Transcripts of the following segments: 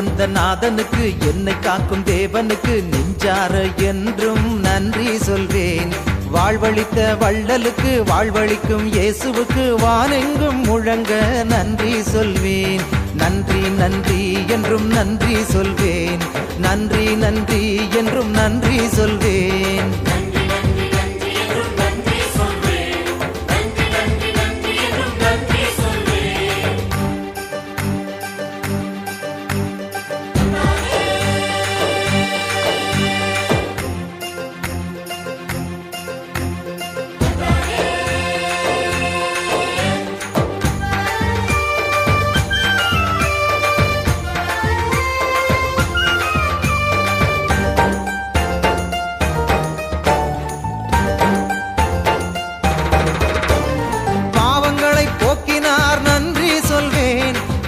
வந்த நாதனுக்கு, என்னை காக்கும் தேவனுக்கு நெஞ்சார என்றும் நன்றி சொல்வேன். வாழ்வழித்த வள்ளலுக்கு, வாழ்வழிக்கும் இயேசுவுக்கு வானெங்கும் முழங்க நன்றி சொல்வேன். நன்றி நன்றி என்றும் நன்றி சொல்வேன். நன்றி நன்றி என்றும் நன்றி சொல்வேன்.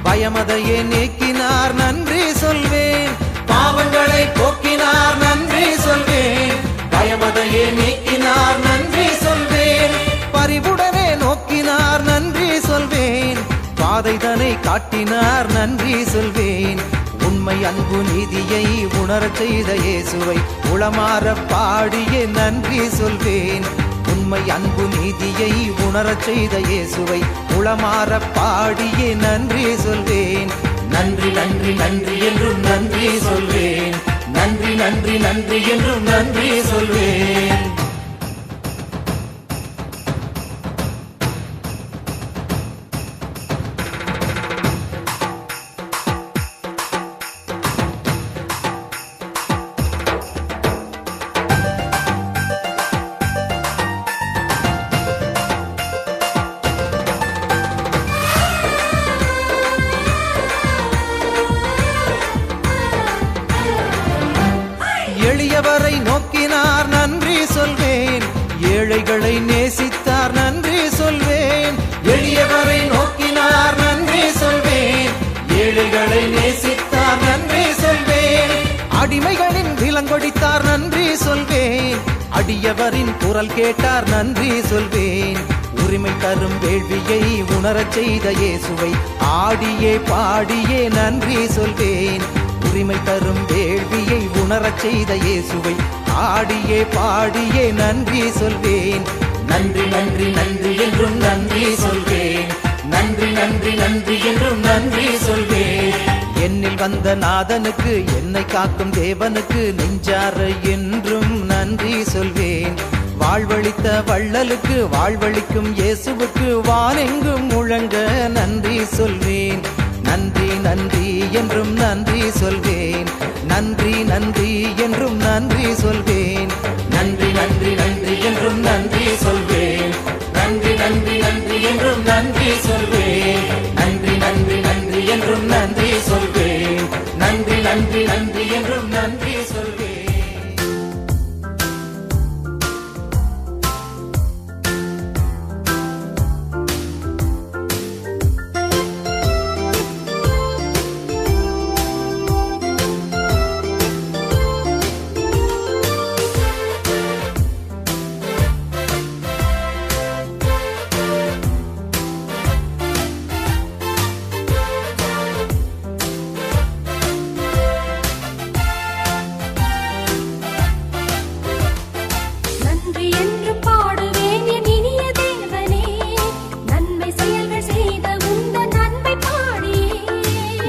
பயமதையே நீக்கினார் நன்றி சொல்வேன். பாவங்களை போக்கினார் நன்றி சொல்வேன். பயமதையே நீக்கினார் நன்றி சொல்வேன். பரிவுடனே நோக்கினார் நன்றி சொல்வேன். பாதைதனை காட்டினார் நன்றி சொல்வேன். உண்மை அன்பு நீதியை உணரச் செய்த இயேசுவை உளமாற பாடியே நன்றி சொல்வேன். உண்மை அன்பு நீதியை உணரச் செய்த இயேசுவை உளமாற பாடியே நன்றி சொல்வேன். நன்றி நன்றி நன்றி என்றும் நன்றி சொல்வேன். நன்றி நன்றி நன்றி என்றும் நன்றி சொல்வேன். எளியவரை நோக்கினார் நன்றி சொல்வேன். ஏழைகளை நேசித்தார் நன்றி சொல்வேன். எளியவரை நோக்கினார் நன்றி சொல்வேன். ஏழைகளை நேசித்தார் நன்றி சொல்வேன். அடிமைகளின் விலங்கொடித்தார் நன்றி சொல்வேன். அடியவரின் குரல் கேட்டார் நன்றி சொல்வேன். உரிமை தரும் வேள்வியை உணரச் செய்த இயேசுவை ஆடியே பாடியே நன்றி சொல்வேன். உரிமை தரும் வேள்வியை உணரச் செய்த இயேசுவை ஆடியே பாடியே நன்றி சொல்வேன். நன்றி நன்றி நன்றி என்றும் நன்றி சொல்வேன். நன்றி நன்றி நன்றி என்றும் நன்றி சொல்வேன். என்னில் வந்த நாதனுக்கு, என்னை காக்கும் தேவனுக்கு நெஞ்சார என்றும் நன்றி சொல்வேன். வாழ்வழித்த வள்ளலுக்கு, வாழ்வழிக்கும் இயேசுவுக்கு வானெங்கும் முழங்க நன்றி சொல்வேன். நன்றி நன்றி என்றும் நன்றி சொல்வேன். நன்றி நன்றி என்றும் நன்றி சொல்வேன். நன்றி நன்றி நன்றி என்றும் நன்றி சொல்வேன். நன்றி நன்றி நன்றி என்றும் நன்றி சொல்வேன். நன்றி நன்றி நன்றி என்றும் நன்றி சொல்வேன். நன்றி நன்றி நன்றி என்றும் நன்றி சொல்வேன்.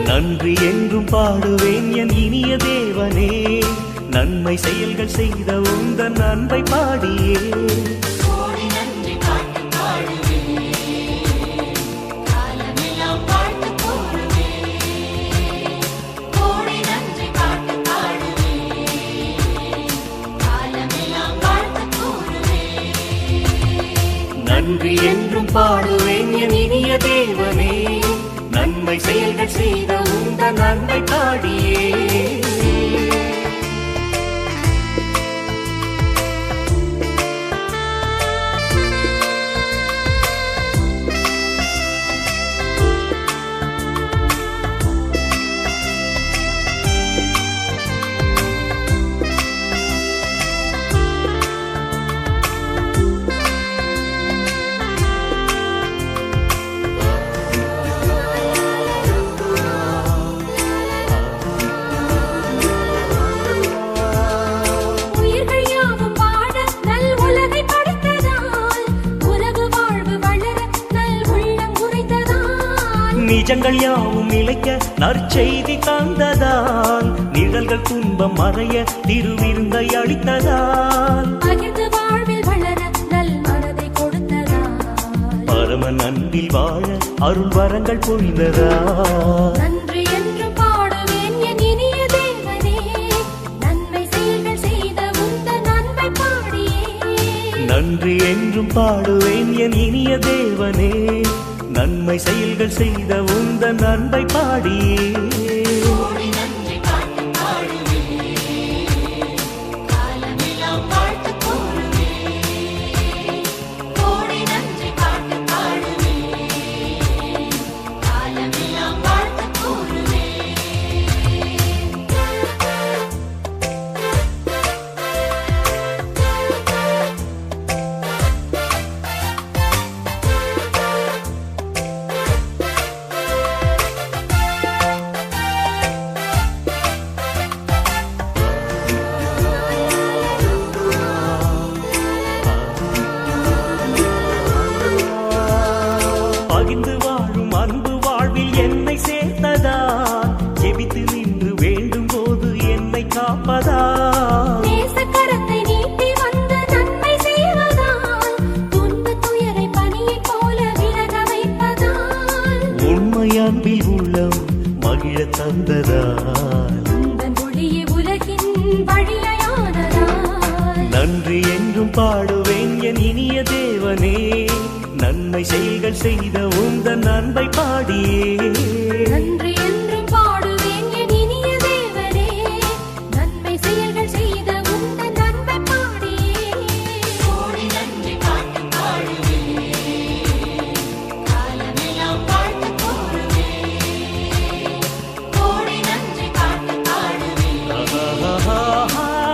நன்றி என்றும் பாடுவேன் என் இனிய தேவனே. நன்மை செயல்கள் செய்த உந்தன் அன்பை பாடியே. நன்றி என்றும் பாடுவேன் என் இனிய தேவனே. நன்மை செயல்கள் செய்த உந்தன் அன்பை பாடியே. நெஞ்சங்கள் யாவும் இழைக்க நற்செய்தி தந்ததால் நிழல்கள் துன்பம் மறைய திருவிருந்தை அளித்ததால் பகிர்ந்து வாழ்வில் வளர நல் மனதை கொடுத்ததால் பரமன் அன்பில் வாழ அருள் வரங்கள் பொழிந்ததால் நன்றி என்று பாடுவேன் என் இனிய தேவனே நன்மை செயல்கள் செய்த உந்தன் அன்பை பாடியே நன்றி என்றும் பாடுவேன் என் இனிய தேவனே நன்மை செயல்கள் செய்த உந்தன் அன்பை பாடியே பகிர்ந்து வாழும் அன்பு வாழ்வில் என்னை சேர்த்ததா ஜெபித்து நின்று வேண்டும் போது என்னை காப்பதா நேசக்கரத்தை நீட்டி வந்து நன்மை செய்வதால் துன்ப துயரை பனியைப் போல விலக வைப்பதால் உண்மை அன்பில் உள்ளம் மகிழ தந்ததால் உந்தன் ஒளியே உலகின் வழியானதால் நன்றி என்றும் பாடுவேன் என் இனிய தேவனே நன்மை செயல்கள் செய்த உந்தன் அன்பை பாடியே நன்றி என்றும் பாடுவேன் என் இனிய தேவனே நன்மை செயல்கள் செய்த உந்தன் அன்பை பாடியே கோடி நன்றி பாட்டு பாடுவே காலமெல்லாம் வாழ்த்து கூறுவே கோடி நன்றி பாட்டு பாடுவே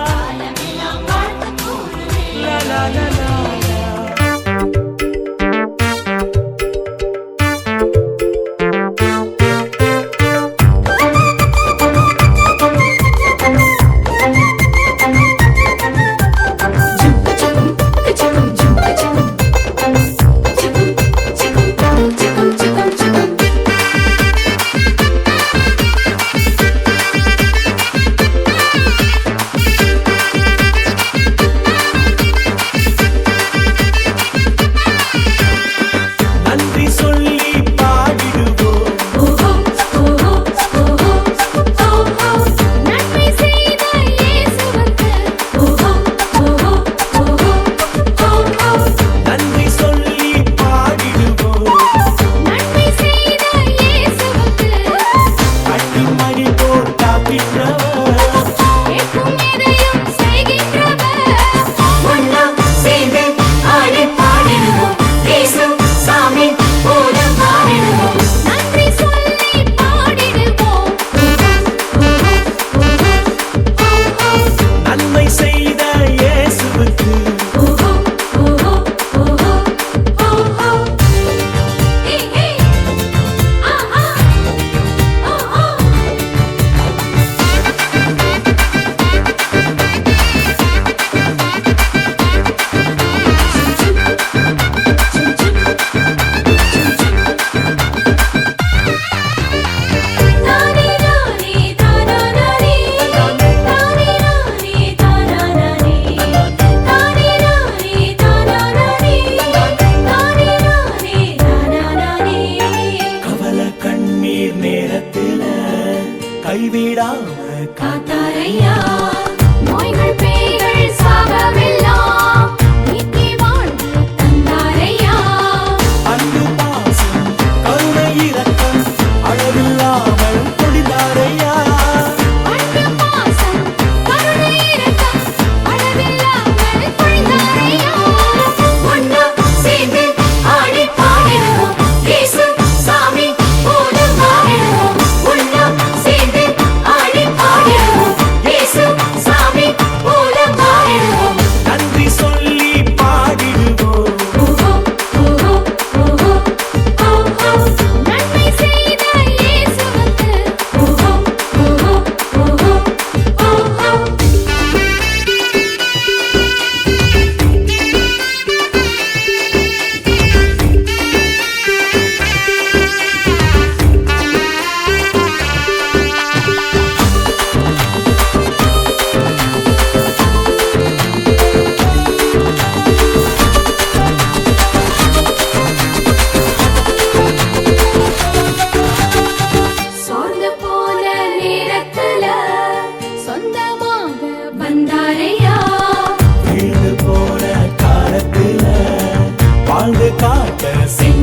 காலமெல்லாம் வாழ்த்து கூறுவே லா லா லா லா. பாட்ட